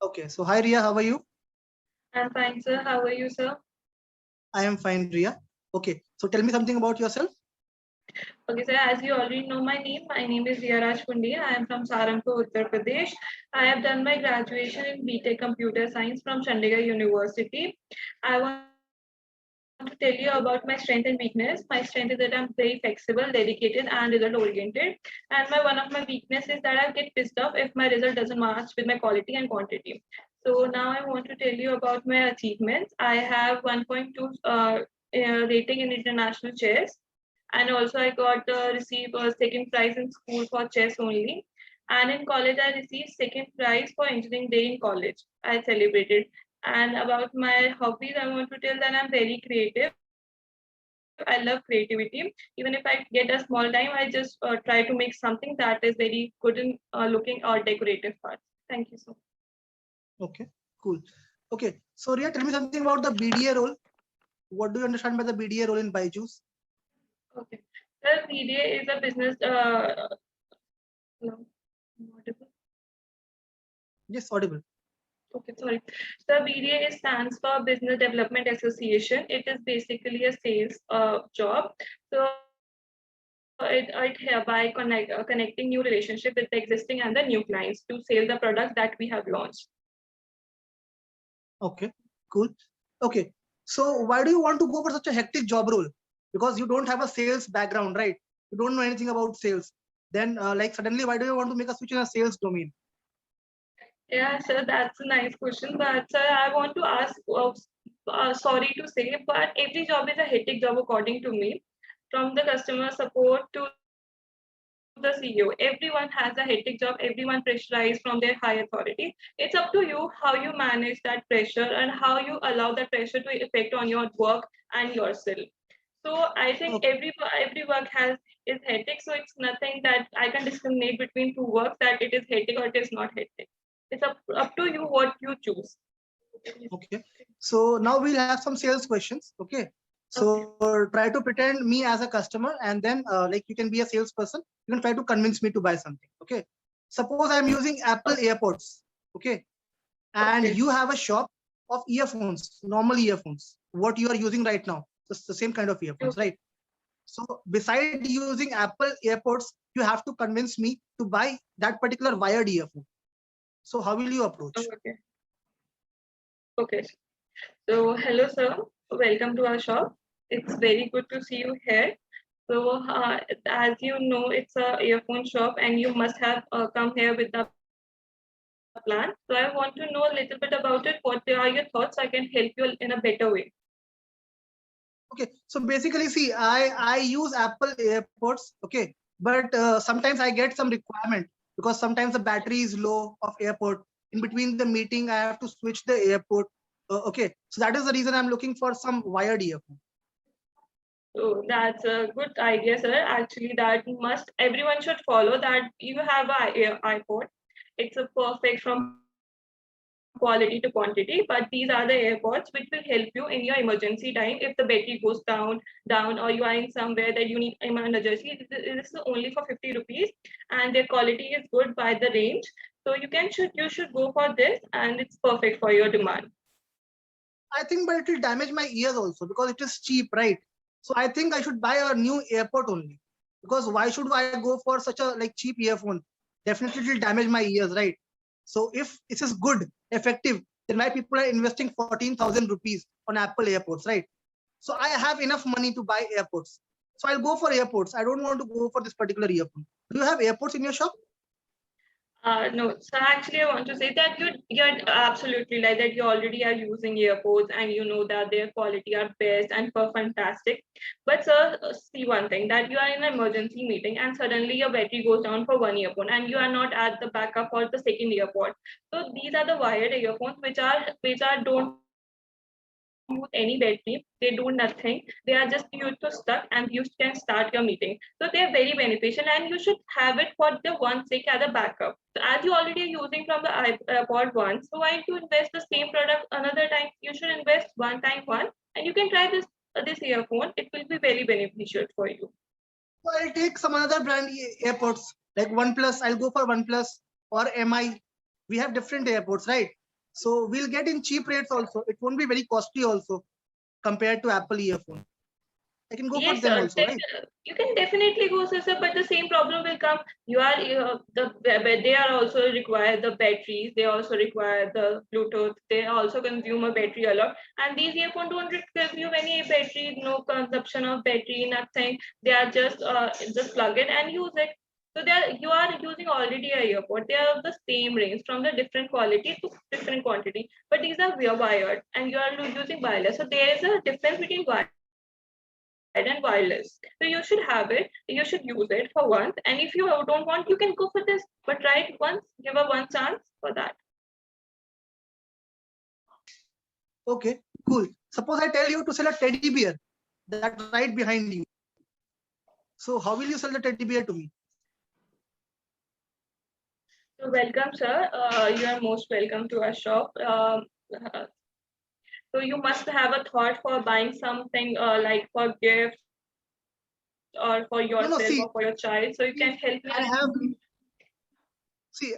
Okay, so hi Ria, how are you? I'm fine, sir. How are you, sir? I am fine, Ria. Okay, so tell me something about yourself. Okay, sir. As you already know my name is Riya Raj Pundi. I am from Saharanpur, Uttar Pradesh. I have done my graduation in BTech Computer Science from Chandigarh University. I want to tell you about my strength and weakness. My strength is that I'm very flexible, dedicated, and result oriented. And one of my weakness is that I get pissed off if my result doesn't match with my quality and quantity. So now I want to tell you about my achievements. I have 1.2 rating in international chess, and also I got received a second prize in school for chess only. And in college, I received second prize for engineering day in college. I celebrated. And about my hobbies, I want to tell that I'm very creative. I love creativity. Even if I get a small time, I just try to make something that is very good in looking or decorative parts. Thank you so much. Okay, cool. Okay, so Ria, tell me something about the BDA role. What do you understand by the BDA role in Byju's? Okay. The BDA is a business. No, I'm audible. Yes, audible. Okay, sorry. So BDA stands for Business Development Association. It is basically a sales job. So it hereby connecting new relationship with the existing and the new clients to sell the products that we have launched. Okay, cool. Okay, so why do you want to go for such a hectic job role? Because you don't have a sales background, right? You don't know anything about sales. Then, like suddenly, why do you want to make a switch in a sales domain? Yeah, sir, that's a nice question. But sir, I want to ask, sorry to say, but every job is a hectic job according to me. From the customer support to the CEO, everyone has a hectic job. Everyone pressurized from their high authority. It's up to you how you manage that pressure and how you allow that pressure to affect on your work and yourself. So I think Okay, every work has is hectic. So it's nothing that I can discriminate between two works that it is hectic or it is not hectic. It's up to you what you choose. okay. So now we'll have some sales questions. Okay. Okay. So try to pretend me as a customer, and then like you can be a salesperson. You can try to convince me to buy something. Okay. Suppose I'm using Apple AirPods. Okay. And Okay. you have a shop of earphones, normal earphones, what you are using right now, the same kind of earphones, Okay. right? So beside using Apple AirPods, you have to convince me to buy that particular wired earphone. So how will you approach? Okay. Okay. So hello, sir. Welcome to our shop. It's very good to see you here. So as you know, it's a earphone shop, and you must have come here with a plan. So I want to know a little bit about it. What are your thoughts? So I can help you in a better way. Okay, so basically, see, I use Apple AirPods. Okay, but sometimes I get some requirement because sometimes the battery is low of AirPod. In between the meeting, I have to switch the AirPod. Okay, so that is the reason I'm looking for some wired earphone. So that's a good idea, sir. Actually, that must everyone should follow that. You have a iPod. It's a perfect from quality to quantity, but these are the AirPods which will help you in your emergency time if the battery goes down, or you are in somewhere that you need emergency. This is only for 50 rupees, and their quality is good by the range. So you should go for this, and it's perfect for your demand. I think, but it will damage my ears also because it is cheap, right? So I think I should buy a new AirPod only. Because why should I go for such a like cheap earphone? Definitely it will damage my ears, right? So if this is good, effective, then why people are investing 14,000 rupees on Apple AirPods, right? So I have enough money to buy AirPods. So I'll go for AirPods. I don't want to go for this particular earphone. Do you have AirPods in your shop? No, so actually, I want to say that you're absolutely like that. You already are using earpods, and you know that their quality are best and for fantastic. But sir, see one thing that you are in an emergency meeting, and suddenly your battery goes down for one earphone, and you are not at the backup for the second earpod. So these are the wired earphones which are don't use any battery. They do nothing. They are just used to stuck, and you can start your meeting. So they are very beneficial, and you should have it for the one sake as a backup. So as you already are using from the iPod once, so why to invest the same product another time? You should invest one time one, and you can try this earphone. It will be very beneficial for you. So I'll take some another brand AirPods like OnePlus. I'll go for OnePlus or MI. We have different AirPods, right? So we'll get in cheap rates also. It won't be very costly also compared to Apple earphone. I can go for Yes, them sir. also, right? You can definitely go, sir, but the same problem will come. They are also require the batteries. They also require the Bluetooth. They also consume a battery a lot. And these earphones don't consume any battery, no consumption of battery, nothing. They are just plug it and use it. So you are using already a earphone. They are of the same range from the different quality to different quantity. But these are wired and you are using wireless. So there is a difference between wired and wireless. So you should have it, you should use it for once. And if you don't want, you can go for this. But try it once, give a one chance for that. Okay, cool. Suppose I tell you to sell a teddy bear that's right behind you. So how will you sell the teddy bear to me? So welcome, sir. You are most welcome to our shop. So you must have a thought for buying something like for gifts or for No, no, yourself see, or for your child. So you can help me.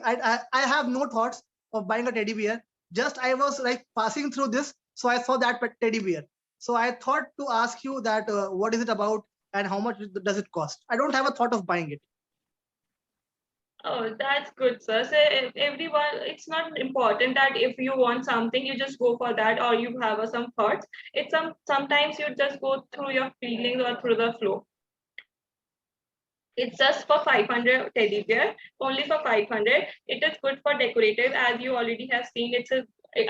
I have I have no thoughts of buying a teddy bear. Just I was like passing through this, so I saw that teddy bear. So I thought to ask you that what is it about and how much does it cost? I don't have a thought of buying it. Oh, that's good, sir. So everyone, it's not important that if you want something, you just go for that, or you have some thoughts. It's sometimes you just go through your feelings or through the flow. It's just for 500 teddy bear, only for 500. It is good for decorative, as you already have seen. It's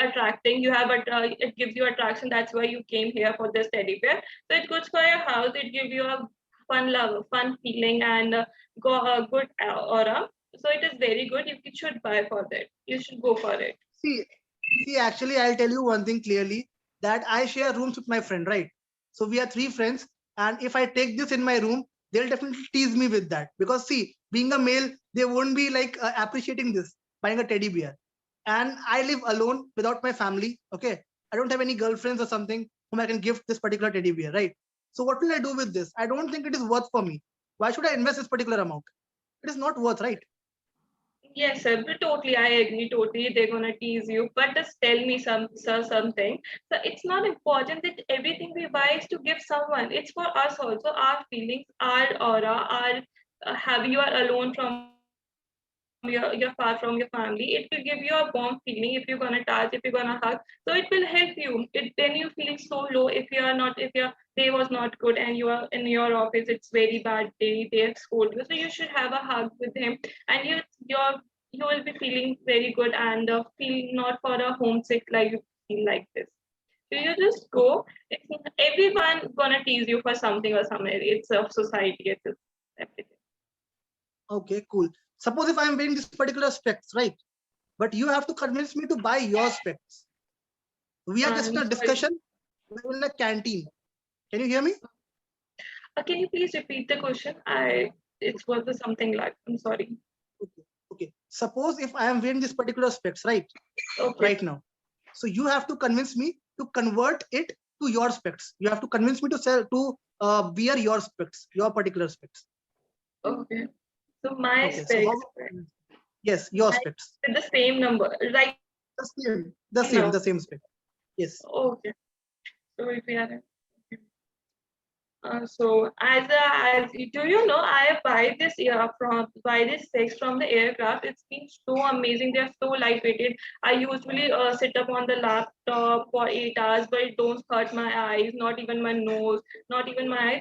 attracting. You have it gives you attraction. That's why you came here for this teddy bear. So it's good for your house. It gives you a fun feeling, and a good aura. So it is very good. You should buy for that. You should go for it. See, actually, I'll tell you one thing clearly that I share rooms with my friend, right? So we are three friends, and if I take this in my room, they'll definitely tease me with that because see, being a male, they won't be like appreciating this buying a teddy bear. And I live alone without my family. Okay, I don't have any girlfriends or something whom I can gift this particular teddy bear, right? So what will I do with this? I don't think it is worth for me. Why should I invest this particular amount? It is not worth, right? Yes, sir. But totally, I agree. Totally, they're gonna tease you. But just tell me something. So it's not important that everything we buy is to give someone. It's for us also. Our feelings, our aura, our have you are alone from you're far from your family. It will give you a warm feeling if you're gonna touch, if you're gonna hug. So it will help you. Then you feeling so low if you are not if your day was not good and you are in your office. It's very bad day. They have scolded you. So you should have a hug with him, and you will be feeling very good and feel not for a homesick like you feel like this. So you just go. Everyone gonna tease you for something or something. It's of society. It's everything. Okay, cool. Suppose if I'm wearing this particular specs, right? But you have to convince me to buy your specs. We are just in a Sorry. discussion in a canteen. Can you hear me? Can you please repeat the question? It was something like, I'm sorry. Okay. Okay. Suppose if I am wearing this particular specs, right? Okay. Right now. So you have to convince me to convert it to your specs. You have to convince me to sell to wear your specs, your particular specs. Okay. So my Okay. So how? specs, Yes, your like specs. with the same number, right The now. same spec. Yes. Okay. So if we are so as do you know I buy this buy this specs from the aircraft. It's been so amazing. They're so lightweighted. I usually sit up on the laptop for 8 hours, but it don't hurt my eyes, not even my nose, not even my eyes.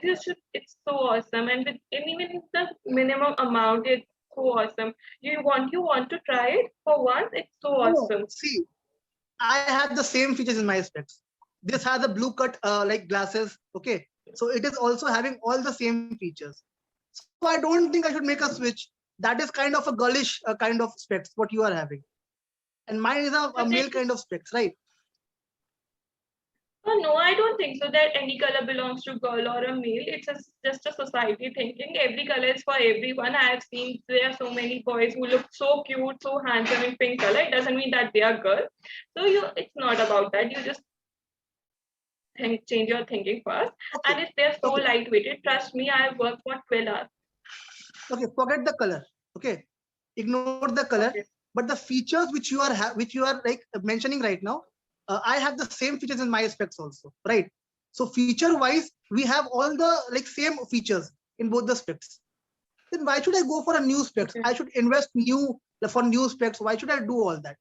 It's so awesome. And even if the minimum amount, it's so awesome. You want to try it for once? It's so No, awesome. see, I have the same features in my specs. This has a blue cut like glasses. Okay. So it is also having all the same features. So I don't think I should make a switch. That is kind of a girlish kind of specs, what you are having. And mine is a So then male kind of specs, right? Oh, no, I don't think so that any color belongs to girl or a male. It's just a society thinking. Every color is for everyone. I have seen there are so many boys who look so cute, so handsome in pink color. It doesn't mean that they are girls. So it's not about that. You just change your thinking first. Okay. And if they're so Okay. lightweighted, trust me, I work for 12 hours. Okay. Forget the color. Okay. Ignore the color. Okay. but the features which you are like mentioning right now, I have the same features in my specs also, right? So feature wise, we have all the like same features in both the specs. Then why should I go for a new specs? Okay. I should invest for new specs. Why should I do all that?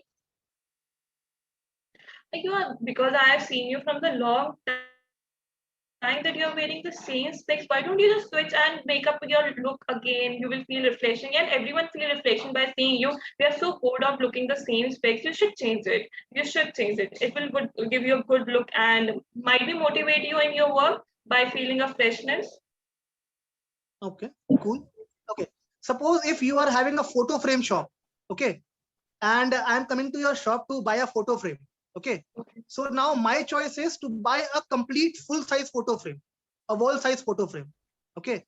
You are, because I have seen you from the long time that you're wearing the same specs. Why don't you just switch and make up your look again? You will feel refreshing, and everyone feel refreshing by seeing you. We are so bored of looking the same specs. You should change it. You should change it. It will give you a good look and might be motivate you in your work by feeling a freshness. Okay, cool. Okay, suppose if you are having a photo frame shop, okay, and I'm coming to your shop to buy a photo frame, okay. Okay. So now my choice is to buy a complete full size photo frame, a wall size photo frame, okay.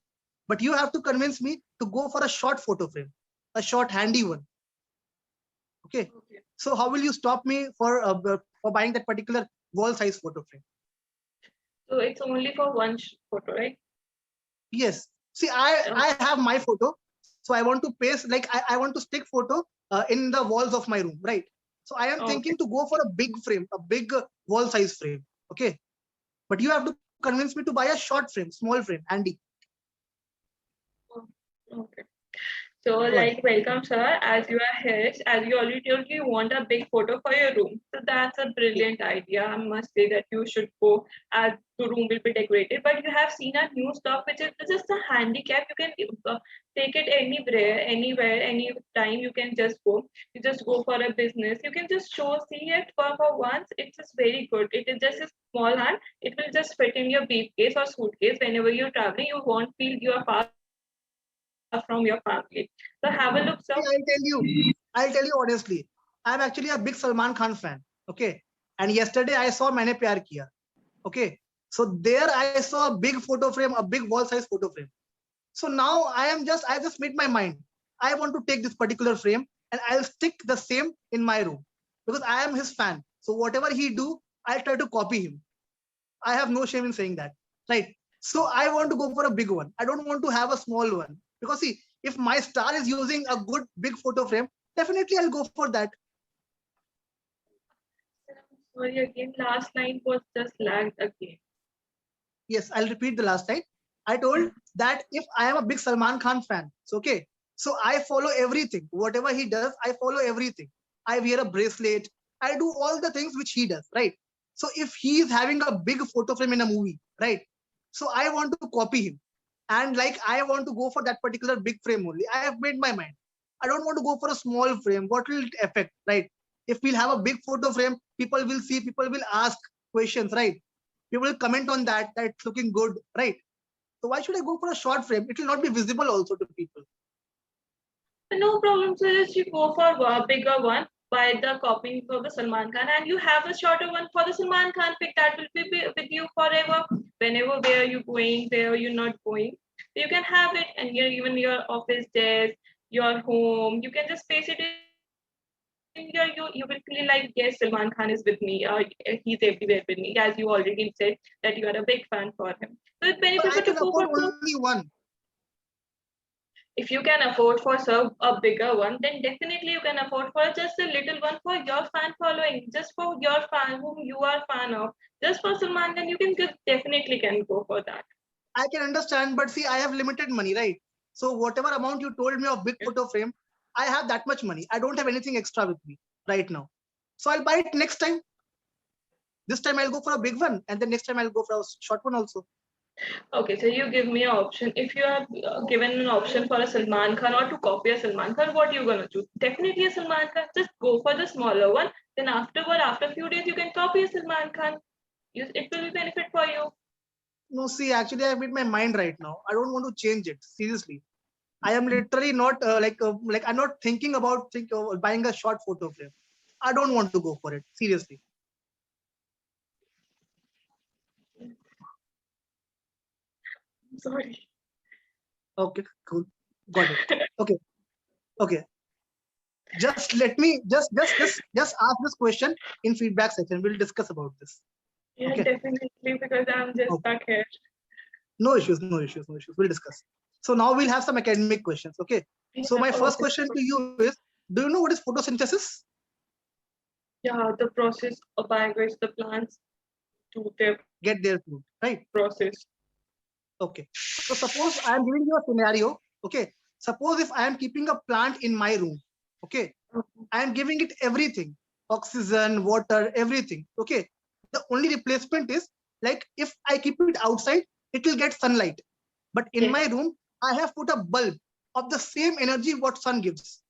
But you have to convince me to go for a short photo frame, a short handy one, okay. Okay. So how will you stop me for buying that particular wall size photo frame? So it's only for one photo, right? Yes. See, I have my photo, so I want to paste like I want to stick photo in the walls of my room, right? So I am Okay. thinking to go for a big frame, a big wall size frame, okay. But you have to convince me to buy a short frame, small frame, handy. Okay. So, Go ahead. like, welcome, sir. As you are here, as you already told, you want a big photo for your room. So that's a brilliant idea. I must say that you should go as the room will be decorated. But you have seen a new stock, which is just a handicap. You can take it anywhere, anytime. You can just go. You just go for a business. You can just see it for once. It's just very good. It is just a small hand. It will just fit in your briefcase or suitcase whenever you're traveling. You won't feel you are far from your family. So have a look, sir. See, I'll tell you honestly, I'm actually a big Salman Khan fan, okay. And yesterday I saw Maine Pyar Kiya, okay. So there I saw a big photo frame, a big wall size photo frame. So now I just made my mind. I want to take this particular frame and I'll stick the same in my room because I am his fan. So whatever he do, I'll try to copy him. I have no shame in saying that, right? So I want to go for a big one. I don't want to have a small one because see, if my star is using a good big photo frame, definitely I'll go for that. Sorry again, last line was just lagged again. Yes, I'll repeat the last time. I told that if I am a big Salman Khan fan, so okay, so I follow everything. Whatever he does, I follow everything. I wear a bracelet. I do all the things which he does, right? So if he is having a big photo frame in a movie, right? So I want to copy him. And like I want to go for that particular big frame only. I have made my mind. I don't want to go for a small frame. What will it affect, right? If we'll have a big photo frame, people will see, people will ask questions, right? People will comment on that it's looking good, right? So why should I go for a short frame? It will not be visible also to people. No problem, sir. Just you go for a bigger one by the copying for the Salman Khan, and you have a shorter one for the Salman Khan pic that will be with you forever. Whenever where you going, where you're not going, you can have it, and even your office desk, your home, you can just place it in your you will feel like yes, Salman Khan is with me, or he's everywhere with me, as you already said that you are a big fan for him. So it's But I beneficial to can go for afford both. only one. If you can afford for serve a bigger one, then definitely you can afford for just a little one for your fan following, just for your fan whom you are fan of, just for Salman Khan. You can just definitely can go for that. I can understand, but see, I have limited money, right? So whatever amount you told me of big photo frame, I have that much money. I don't have anything extra with me right now. So I'll buy it next time. This time I'll go for a big one, and then next time I'll go for a short one also. Okay, so you give me an option. If you are given an option for a Salman Khan or to copy a Salman Khan, what you gonna choose? Definitely a Salman Khan. Just go for the smaller one. Then afterward, after a few days, you can copy a Salman Khan. It will be benefit for you. No, see, actually, I've made my mind right now. I don't want to change it. Seriously, I am literally not like I'm not thinking about buying a short photo frame. I don't want to go for it. Seriously. Sorry. Okay, cool. Got it. Okay. Okay. Just let me just ask this question in feedback section. We'll discuss about this. Yeah, Okay. definitely because I'm just Okay. stuck here. No issues, no issues, no issues. We'll discuss. So now we'll have some academic questions. Okay. So Yeah, my first okay. question to you is, Do you know what is photosynthesis? Yeah, the process by which the plants do their Get their food, right? process. Okay. So suppose I am giving you a scenario. Okay. Suppose if I am keeping a plant in my room. Okay. Okay. I am giving it everything, oxygen, water, everything. Okay. The only replacement is like if I keep it outside, it will get sunlight. But in Yes. my room, I have put a bulb of the same energy what sun gives.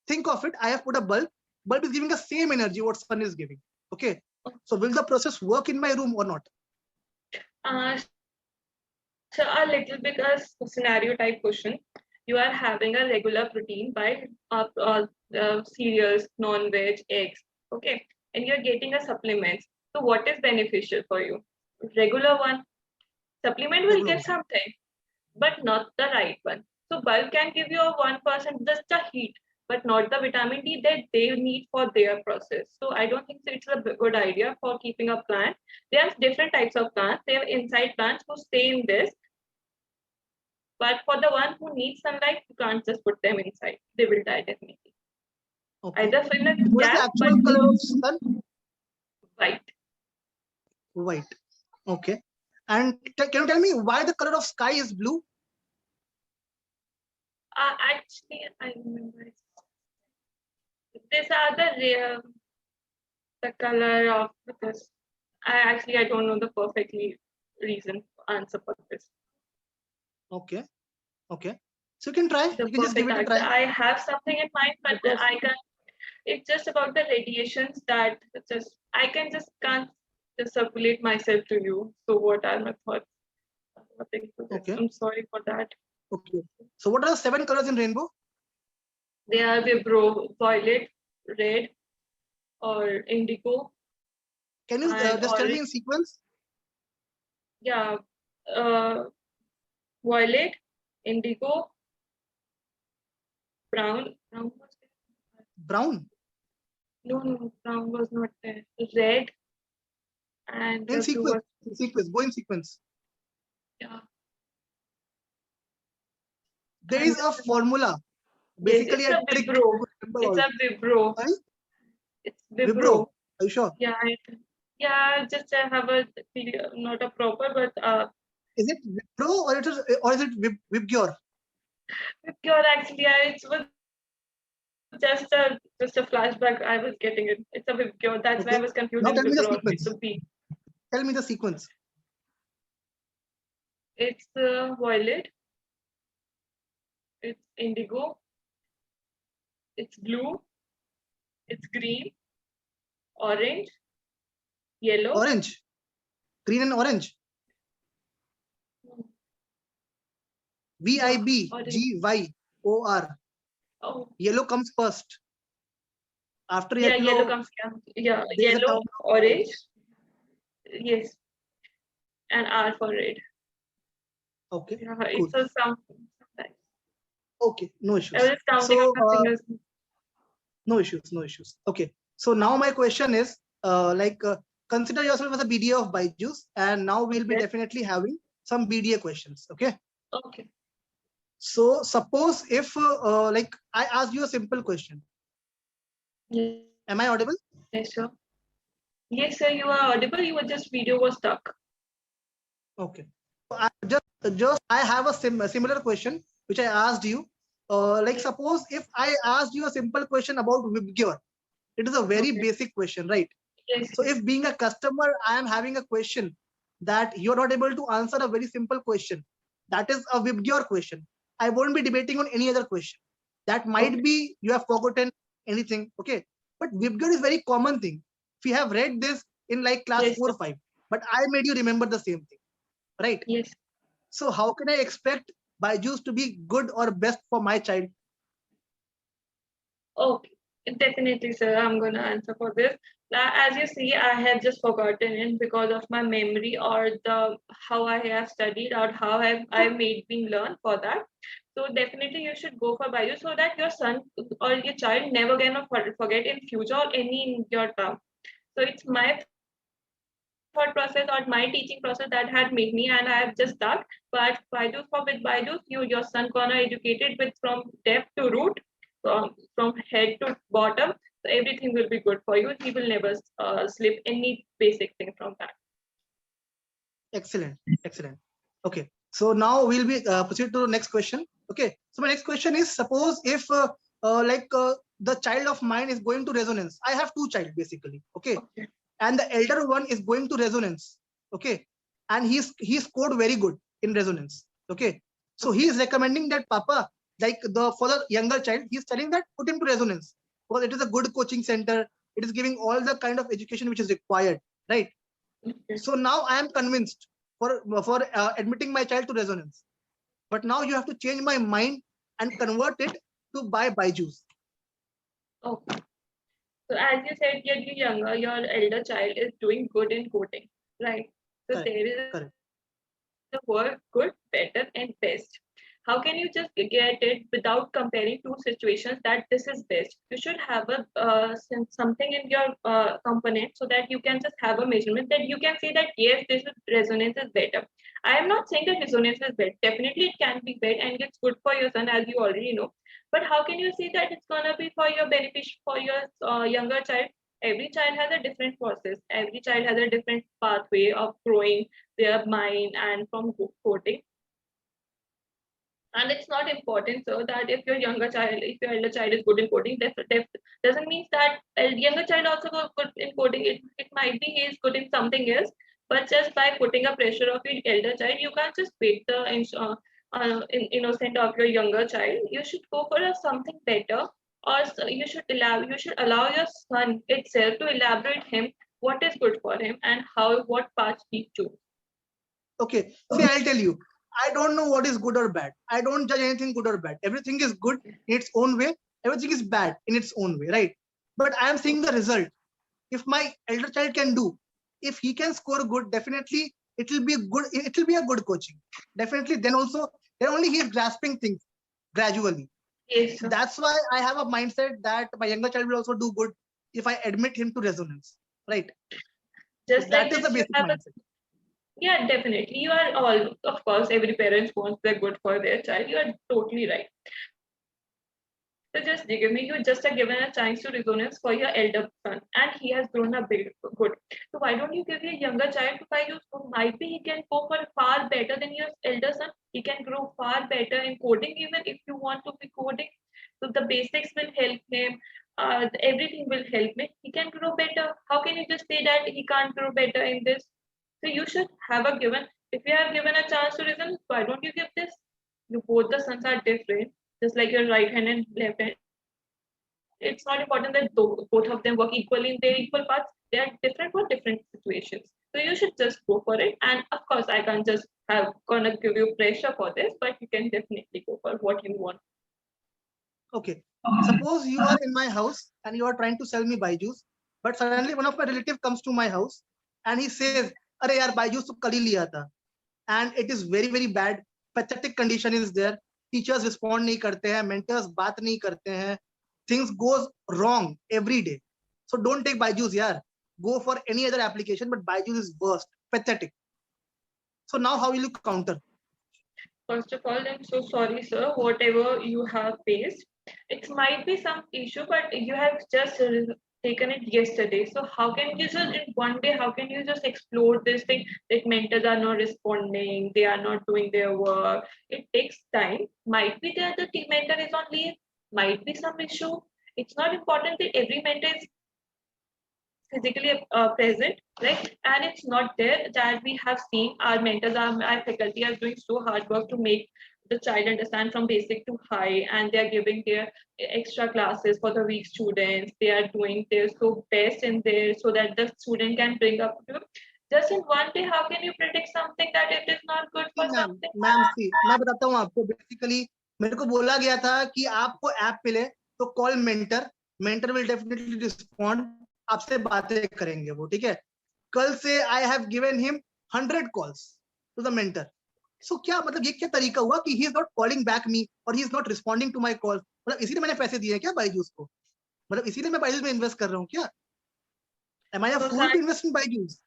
Think of it. I have put a bulb. Bulb is giving the same energy what sun is giving. Okay. So will the process work in my room or not? So a little bit a scenario type question. You are having a regular protein by cereals, non-veg, eggs, okay, and you're getting a supplement. So what is beneficial for you? Regular one. Supplement will Regular give one. something, but not the right one. So bulb can give you a 1% just a heat, but not the vitamin D that they need for their process. So I don't think it's a good idea for keeping a plant. There are different types of plants. They have inside plants who stay in this. But for the one who needs sunlight, you can't just put them inside. They will die definitely. Okay. Either fill a What is the gap, but actual color of sun? white. White. Okay. And can you tell me why the color of sky is blue? Actually, I remember. These are the color of this. I don't know the perfectly reason answer for this. Okay. Okay. So you can try. The You can just give perfect it a answer. try. I have something in mind, but Because I can. It's just about the radiations that just I can just can't just circulate myself to you. So what are my thoughts? okay. I'm sorry for that. Okay. So what are the 7 colors in rainbow? They are vibro, violet, red, or indigo, Can you and just tell me orange. in sequence? Yeah, uh, violet, indigo, brown. Brown was there. Brown. No, brown was not there. Red and In blue sequence. was Sequence. Go in sequence. yeah. There And is a formula. yes, Basically it's a a trick vibro. to remember It's all. a vibro. Sorry? It's Vibro. vibro. Are you sure? Yeah, yeah. Just I have a not a proper, but Is it Vibro or is it Vibgyor? Vibgyor actually, it was just a flashback. I was getting it. It's a Vibgyor. That's why I Okay. was Now confusing tell me the Vibro. It's sequence. a V. Tell me the sequence. It's violet. It's indigo. It's blue. It's green. Orange. Yellow. Orange. Green and orange. Yeah, orange. VIBGYOR. Oh, Yellow comes first. After yeah. Yellow yellow, comes. Yeah. there is a Yellow, count of orange. orange. Yes, and R for red. Okay. Yeah, Cool. it's a sound. Sometimes. Okay. No I issues. was counting So on my fingers. no issues. No issues. Okay. So now my question is consider yourself as a BDA of Byju's, and now we'll be Okay. definitely having some BDA questions. Okay. Okay. So suppose if I ask you a simple question. Yes, Am I audible? sir. Yes, sir. You are audible. Your just video was stuck. Okay. So I have a similar question which I asked you. Suppose if I asked you a simple question about Vibgyor, it is a very basic question, right? Yes. So if being a customer, I am having a question that you're not able to answer a very simple question, that is a Vibgyor question. I won't be debating on any other question. That might be you have forgotten anything, okay? But Vibgyor is very common thing. If you have read this in like class Yes, 4 or 5, but I made you remember the same thing, right? Yes. So how can I expect Byju's to be good or best for my child? Okay. Definitely, sir. I'm gonna answer for this. As you see, I have just forgotten it because of my memory or the how I have studied or how I made me learn for that. So definitely you should go for Byju so that your son or your child never gonna forget in future or any in your term. So it's my thought process or my teaching process that had made me and I have just stuck. But Byju's for with Byju's, your son gonna educated with from depth to root from head to bottom. So everything will be good for you. He will never slip any basic thing from that. Excellent, excellent. Okay, so now we'll be proceed to the next question. Okay, so my next question is, suppose if the child of mine is going to resonance. I have two child basically. Okay, and the elder one is going to resonance. Okay, and he scored very good in resonance. Okay, so he is recommending that Papa, like for the younger child, he is telling that put him to resonance because it is a good coaching center. It is giving all the kind of education which is required, right? So now I am convinced for admitting my child to resonance. But now you have to change my mind and convert it to buy Byju's. Okay. So as you said, your elder child is doing good in coding, right? So Correct. there is Correct. the word good, better, and best. How can you just get it without comparing two situations that this is best? You should have a something in your component so that you can just have a measurement that you can say that yes, this is, resonance is better. I am not saying that resonance is bad. Definitely, it can be bad and it's good for your son, as you already know. But how can you say that it's gonna be for your beneficial for your younger child? Every child has a different process. Every child has a different pathway of growing their mind and from coding. And it's not important, so that if your elder child is good in coding, that doesn't mean that a younger child also good in coding. It might be he is good in something else, but just by putting a pressure of your elder child, you can't just break the innocent of your younger child. You should go for something better, or you should allow your son itself to elaborate him what is good for him and what path he choose. Okay, see, I'll tell you, I don't know what is good or bad. I don't judge anything good or bad. Everything is good in its own way. Everything is bad in its own way, right? But I am seeing the result. If my elder child can do, if he can score good, definitely it will be good. It will be a good coaching. Definitely. Then only he is grasping things gradually. Yes, so that's why I have a mindset that my younger child will also do good if I admit him to resonance, right? Just So that like is this, the you basic have mindset. Yeah, definitely. You are all, of course, every parent wants the good for their child. You are totally right. So just give me, you just are given a chance to resonance for your elder son, and he has grown up big, good. So why don't you give your younger child to buy you? So might be he can go for far better than your elder son. He can grow far better in coding, even if you want to be coding. So the basics will help him. Everything will help him. He can grow better. How can you just say that he can't grow better in this? So you should have a given. If you have given a chance to reason, why don't you give this? You both the sons are different, just like your right hand and left hand. It's not important that both of them work equally in their equal parts. They are different for different situations. So you should just go for it. And of course, I can't just have gonna give you pressure for this, but you can definitely go for what you want. Okay. Suppose you are in my house and you are trying to sell me Byju's, but suddenly one of my relative comes to my house and he says, "Arey yaar, Byju's to kal hi liya tha," and it is very very bad. Pathetic condition is there. Teachers respond nahi karte hain, mentors baat nahi karte hain. Things goes wrong every day. So don't take Byju's, yaar. Go for any other application, but Byju's is worst, pathetic. So now how will you counter? First of all, I'm so sorry, sir. Whatever you have faced, it might be some issue, but you have just taken it yesterday. So how can you just in one day? How can you just explore this thing that mentors are not responding? They are not doing their work. It takes time. Might be that the team mentor is on leave. Might be some issue. It's not important that every mentor is physically present, right? And it's not there that we have seen our mentors, our faculty are doing so hard work to make the child understand from basic to high, and they are giving their extra classes for the weak students. They are doing their so best in there so that the student can bring up to just in one day. How can you predict something that it is not good for something? Ma'am see मैं बताता हूँ आपको. Basically मेरे को बोला गया था कि आपको ऐप मिले तो call mentor. Mentor will definitely respond. आपसे बातें करेंगे वो, ठीक है. कल से I have given him 100 calls to the mentor. So क्या मतलब ये क्या तरीका हुआ कि he is not calling back me और he is not responding to my call. मतलब इसीलिए मैंने पैसे दिए क्या बायजूस को? मतलब इसीलिए मैं बायजूस में इन्वेस्ट कर रहा हूँ क्या? Am I a fool to invest in Byju's?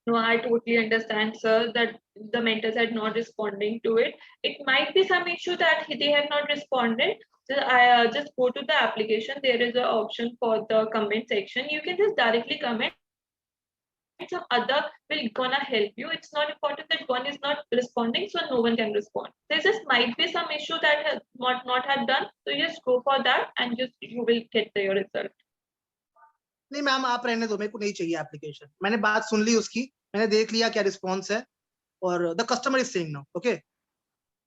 No, I totally understand, sir, that the mentors are not responding to it. It might be some issue that they have not responded, So I just go to the application. There is an option for the comment section. You can just directly comment. Some other will gonna help you. It's not important that one is not responding, so no one can respond. There just might be some issue that has not have done. So just go for that and just you will get your result. नहीं ma'am आप रहने दो, मेरे को नहीं चाहिए application. मैंने बात सुन ली उसकी, मैंने देख लिया क्या रिस्पॉन्स है, और the customer is saying now, okay,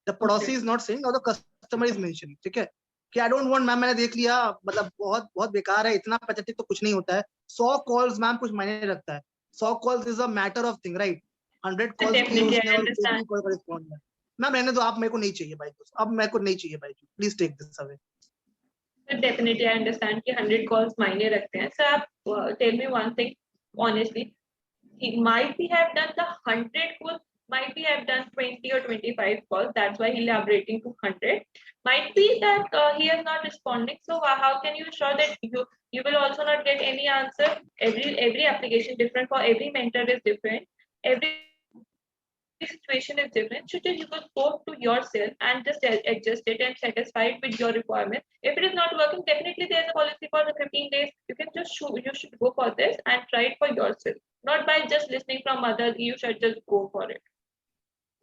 the पड़ोसी is not saying, the customer is mentioning, ठीक है, कि आई डोंट वांट मैम, मैंने देख लिया, मतलब बहुत बहुत बेकार है, इतना पैथेटिक तो कुछ नहीं होता है. 100 कॉल्स मैम कुछ मायने रखता है. 100 calls is a matter of thing, right. 100 calls की उसने और कोई भी कॉल का रिस्पॉन्स है. मैम रहने दो आप, मेरे को नहीं चाहिए बाइजूस, अब मेरे को नहीं चाहिए Byju's, please take this away. Definitely, I understand कि 100 calls मायने रखते हैं. So आप tell me one thing honestly. He might be have done the 100 calls, might be have done 20 or 25 calls. That's why he elaborating to 100. Might be that he is not responding. So how can you ensure that you will also not get any answer? Every application different, for every mentor is different. Every situation is different. So just you could go to yourself and just adjust it and satisfied with your requirement. If it is not working, definitely there's a policy for the 15 days. You can just you should go for this and try it for yourself, not by just listening from others. You should just go for it.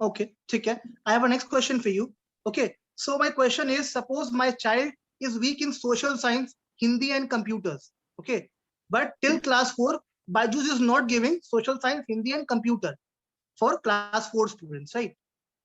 Okay, ठीक है. I have a next question for you. Okay, so my question is, suppose my child is weak in social science, Hindi and computers. Okay, but till class 4, Byju's is not giving social science, Hindi and computer for class 4 students, right?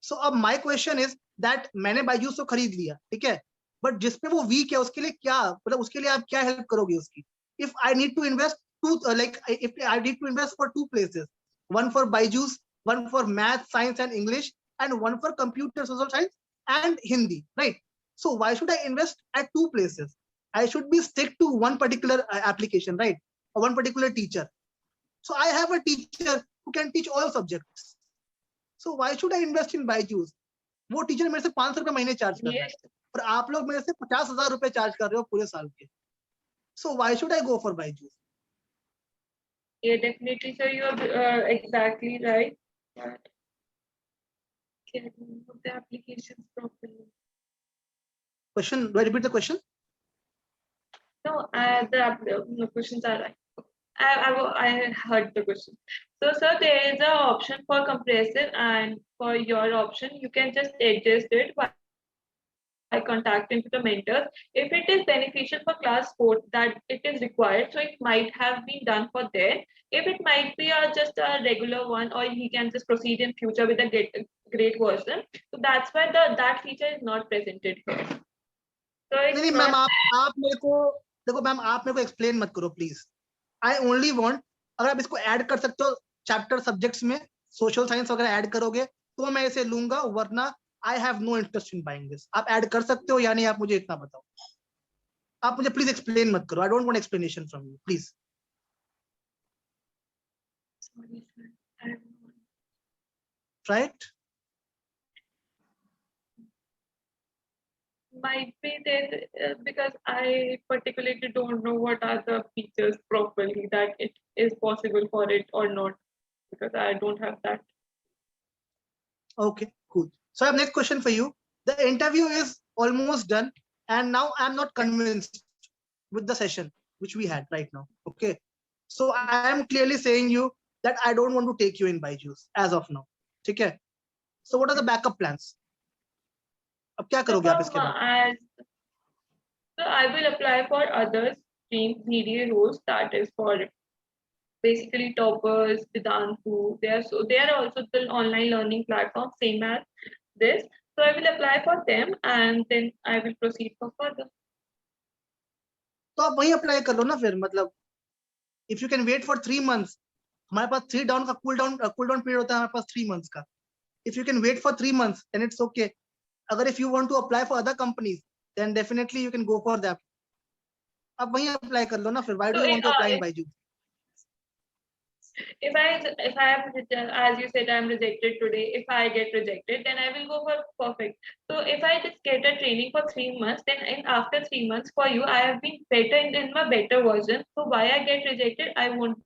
So अब my question is that मैंने Byju's तो खरीद लिया, ठीक है, but जिस पे वो weak है उसके लिए क्या, मतलब उसके लिए आप क्या help करोगे उसकी? If I need to invest if I need to invest for 2 places, one for Byju's, one for math, science and English, and one for computer, social science and Hindi, right? So why should I invest at 2 places? I should be stick to one particular application, right? Or one particular teacher. So I have a teacher who can teach all subjects. So why should I invest in Byju's? वो teacher मेरे से 500 रुपए महीने charge कर रहा है, और आप लोग मेरे से 50,000 रुपए चार्ज कर रहे हो पूरे साल के. So why should I go for Byju's? Yeah, definitely. So you are exactly right. Can you move the applications properly? Question, do I repeat the question? No, the questions are right. I heard the question. So, sir, there is an option for compressor, and for your option, you can just adjust it by contacting to the mentors. If it is beneficial for class 4, that it is required, so it might have been done for there. If it might be just a regular one, or he can just proceed in future with a great version. So that's why that feature is not presented here. So it's नहीं ma'am, आप मेरे को देखो ma'am, आप मेरे को explain मत करो प्लीज. आई ओनली वांट, अगर आप इसको ऐड कर सकते हो चैप्टर सब्जेक्ट्स में, सोशल साइंस वगैरह ऐड करोगे तो मैं इसे लूंगा, वरना I have no interest in buying this. आप ऐड कर सकते हो या नहीं, आप मुझे इतना बताओ. आप मुझे प्लीज एक्सप्लेन मत करो. I don't want explanation from you, please. Right, might be there because I particularly don't know what are the features properly that it is possible for it or not, because I don't have that. Okay, cool. So I have next question for you. The interview is almost done, and now I'm not convinced with the session which we had right now. Okay, so I am clearly saying you that I don't want to take you in Byju's as of now. Okay, so what are the backup plans? अब क्या करोगे आप इसके बाद? So I will apply for other stream media roles, that is for basically Toppers, Vedantu. They are also the online learning platform same as this. So I will apply for them and then I will proceed for further. तो आप वहीं apply कर लो ना फिर, मतलब if you can wait for 3 months, हमारे पास 3 down का cool down period होता है हमारे पास 3 months का. If you can wait for 3 months, then it's okay. अगर if you want to apply for other companies, then definitely you can go for that. आप वहीं apply कर लो ना फिर. Why do you want to apply in Byju's? If I am, as you said, I am rejected today. If I get rejected, then I will go for perfect. So if I just get a training for 3 months, then after 3 months for you, I have been better in my better version. So why I get rejected, I won't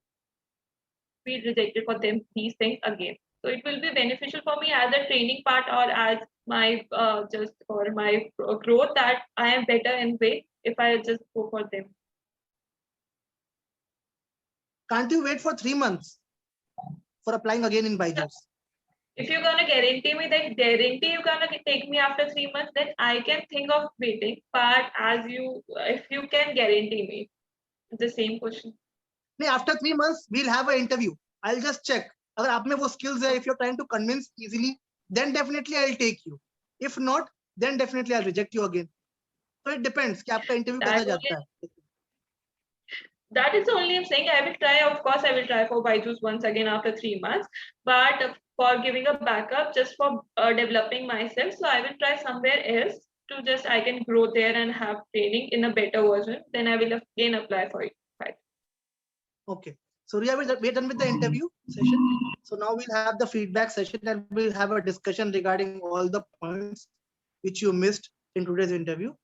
be rejected for them these things again. So it will be beneficial for me as a training part or as my just for my growth that I am better in way if I just go for them. Can't you wait for 3 months for applying again in Byju's? If you're gonna guarantee me that guarantee you're gonna take me after 3 months, then I can think of waiting. But as you, if you can guarantee me, the same question. After 3 months, we'll have an interview. I'll just check. अगर आप में वो skills है, if you're trying to convince easily, then definitely I'll take you. If not, then definitely I'll reject you again. So it depends कि आपका interview कैसा जाता है. That is the only I'm saying. I will try. Of course, I will try for Byju's once again after 3 months. But for giving a backup, just for developing myself, so I will try somewhere else to just I can grow there and have training in a better version. Then I will again apply for it. Right. Okay. So we're done with the interview session. So now we'll have the feedback session and we'll have a discussion regarding all the points which you missed in today's interview.